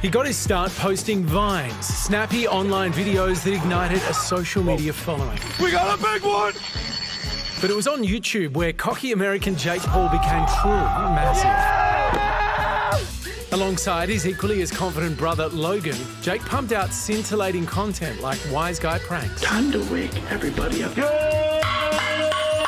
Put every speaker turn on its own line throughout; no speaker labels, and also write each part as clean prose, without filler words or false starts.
He got his start posting vines, snappy online videos that ignited a social media following.
We got a big one!
But it was on YouTube where cocky American Jake Paul became truly massive. Alongside his equally as confident brother Logan, Jake pumped out scintillating content like wise guy pranks.
Time to wake everybody up.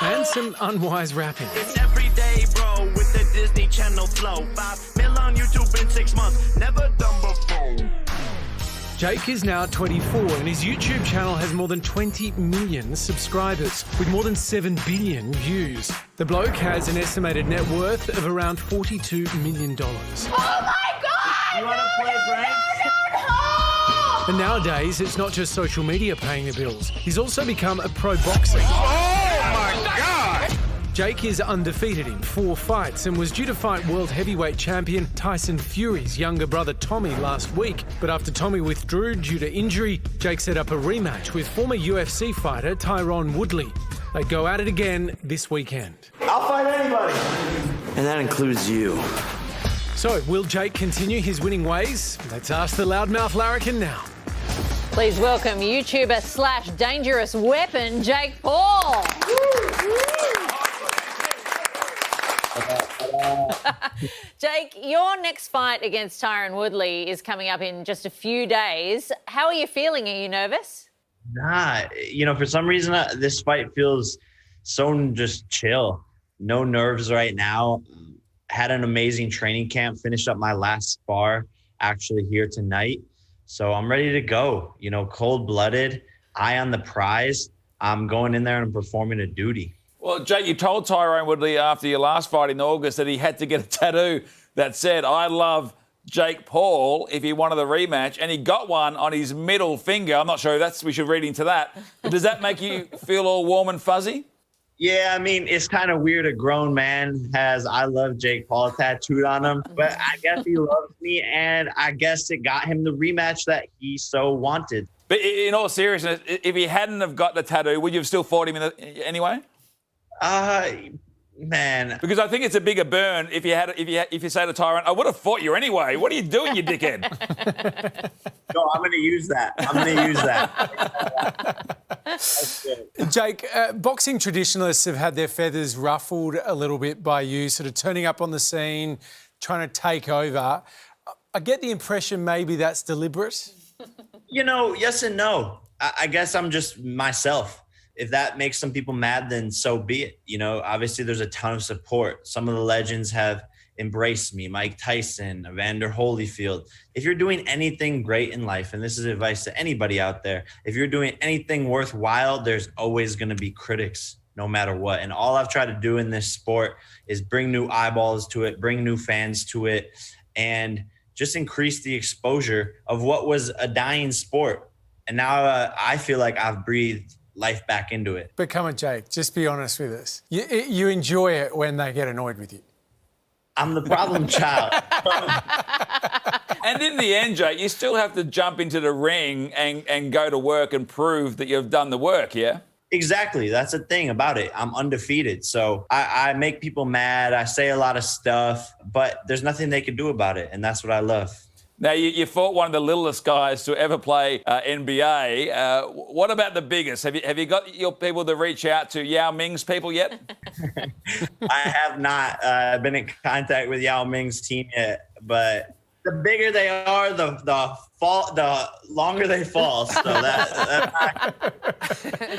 And some unwise rapping.
It's every day, bro, with the Disney Channel flow. 5 mil on YouTube in 6 months, never done before.
Jake is now 24 and his YouTube channel has more than 20 million subscribers with more than 7 billion views. The bloke has an estimated net worth of around $42 million.
Oh my God!
You wanna play pranks?
And nowadays, it's not just social media paying the bills. He's also become a pro boxer.
Oh my God!
Jake is undefeated in 4 fights and was due to fight world heavyweight champion Tyson Fury's younger brother Tommy last week. But after Tommy withdrew due to injury, Jake set up a rematch with former UFC fighter Tyrone Woodley. They go at it again this weekend.
I'll fight anybody.
And that includes you.
So, will Jake continue his winning ways? Let's ask the loudmouth larrikin now.
Please welcome YouTuber / dangerous weapon, Jake Paul. Jake, your next fight against Tyrone Woodley is coming up in just a few days. How are you feeling? Are you nervous?
Nah, for some reason, this fight feels so just chill. No nerves right now. Had an amazing training camp, finished up my last spar actually here tonight. So I'm ready to go, cold-blooded, eye on the prize. I'm going in there and I'm performing a duty.
Well, Jake, you told Tyrone Woodley after your last fight in August that he had to get a tattoo that said, "I love Jake Paul," if he wanted the rematch, and he got one on his middle finger. I'm not sure we should read into that. But does that make you feel all warm and fuzzy?
Yeah, it's kind of weird a grown man has "I love Jake Paul" tattooed on him, but I guess he loves me, and I guess it got him the rematch that he so wanted.
But in all seriousness, if he hadn't have got the tattoo, would you have still fought him anyway?
Man.
Because I think it's a bigger burn if you say to Tyrone, "I would have fought you anyway. What are you doing, you dickhead?"
No, I'm going to use that. That's good.
Jake, boxing traditionalists have had their feathers ruffled a little bit by you sort of turning up on the scene, trying to take over. I get the impression maybe that's deliberate.
Yes and no. I guess I'm just myself. If that makes some people mad, then so be it. Obviously there's a ton of support. Some of the legends have embraced me, Mike Tyson, Evander Holyfield. If you're doing anything great in life, and this is advice to anybody out there, if you're doing anything worthwhile, there's always going to be critics no matter what. And all I've tried to do in this sport is bring new eyeballs to it, bring new fans to it, and just increase the exposure of what was a dying sport. And now I feel like I've breathed life back into it.
But come on, Jake, just be honest with us. You enjoy it when they get annoyed with you.
I'm the problem child.
And in the end, Jake, you still have to jump into the ring and go to work and prove that you've done the work, yeah?
Exactly. That's the thing about it. I'm undefeated. So I make people mad. I say a lot of stuff, but there's nothing they can do about it. And that's what I love.
Now, you fought one of the littlest guys to ever play NBA. What about the biggest? Have you got your people to reach out to Yao Ming's people yet?
I have not been in contact with Yao Ming's team yet, but the bigger they are, the longer they fall. So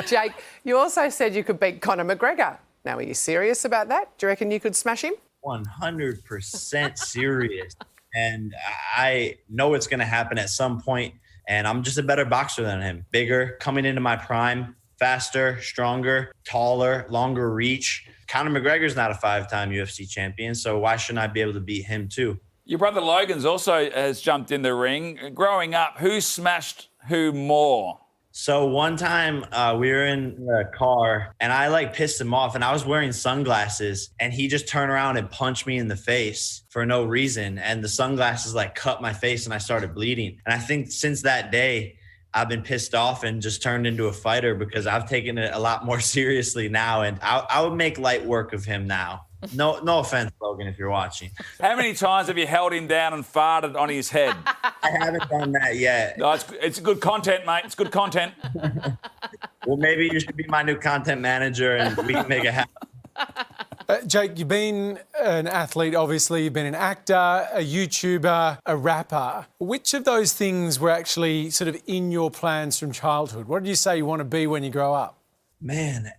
Jake, you also said you could beat Conor McGregor. Now, are you serious about that? Do you reckon you could smash him?
100% serious. And I know it's going to happen at some point, and I'm just a better boxer than him. Bigger, coming into my prime, faster, stronger, taller, longer reach. Conor McGregor's not a 5-time UFC champion, so why shouldn't I be able to beat him too?
Your brother Logan's also has jumped in the ring. Growing up, who smashed who more?
So one time we were in a car and I pissed him off, and I was wearing sunglasses, and he just turned around and punched me in the face for no reason. And the sunglasses cut my face and I started bleeding. And I think since that day, I've been pissed off and just turned into a fighter because I've taken it a lot more seriously now. And I would make light work of him now. No offense, Logan, if you're watching.
How many times have you held him down and farted on his head?
I haven't done that yet.
No, it's good content, mate. It's good content.
Well, maybe you should be my new content manager and we can make it happen.
Jake, you've been an athlete, obviously. You've been an actor, a YouTuber, a rapper. Which of those things were actually sort of in your plans from childhood? What did you say you want to be when you grow up?
Man,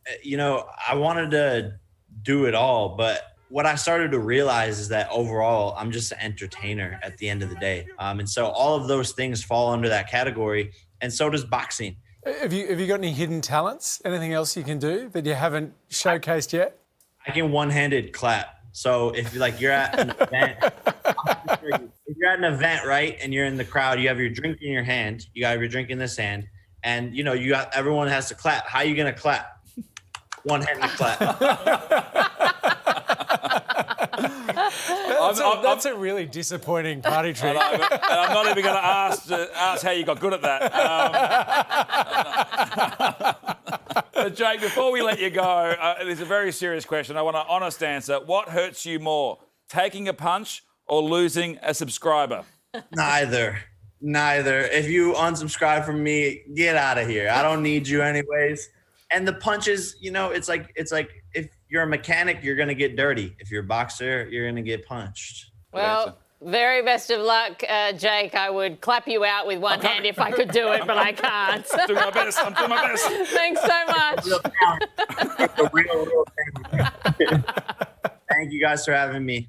I wanted to do it all, but what I started to realize is that overall, I'm just an entertainer at the end of the day. And so all of those things fall under that category, and so does boxing.
Have you got any hidden talents? Anything else you can do that you haven't showcased yet?
I can one-handed clap. So if you're at an event, if you're at an event, right, and you're in the crowd, you have your drink in your hand, you have your drink in this hand, and everyone has to clap. How are you gonna clap? One-handed clap.
That's a really disappointing party trick.
And I'm not even going to ask how you got good at that. But Jake, before we let you go, there's a very serious question. I want an honest answer. What hurts you more, taking a punch or losing a subscriber?
Neither. If you unsubscribe from me, get out of here. I don't need you anyways. And the punches, it's like if you're a mechanic, you're going to get dirty. If you're a boxer, you're going to get punched.
Well, very best of luck, Jake. I would clap you out with one hand if I could do it, but I can't.
I'm doing my best.
Thanks so much.
Real thing. Thank you guys for having me.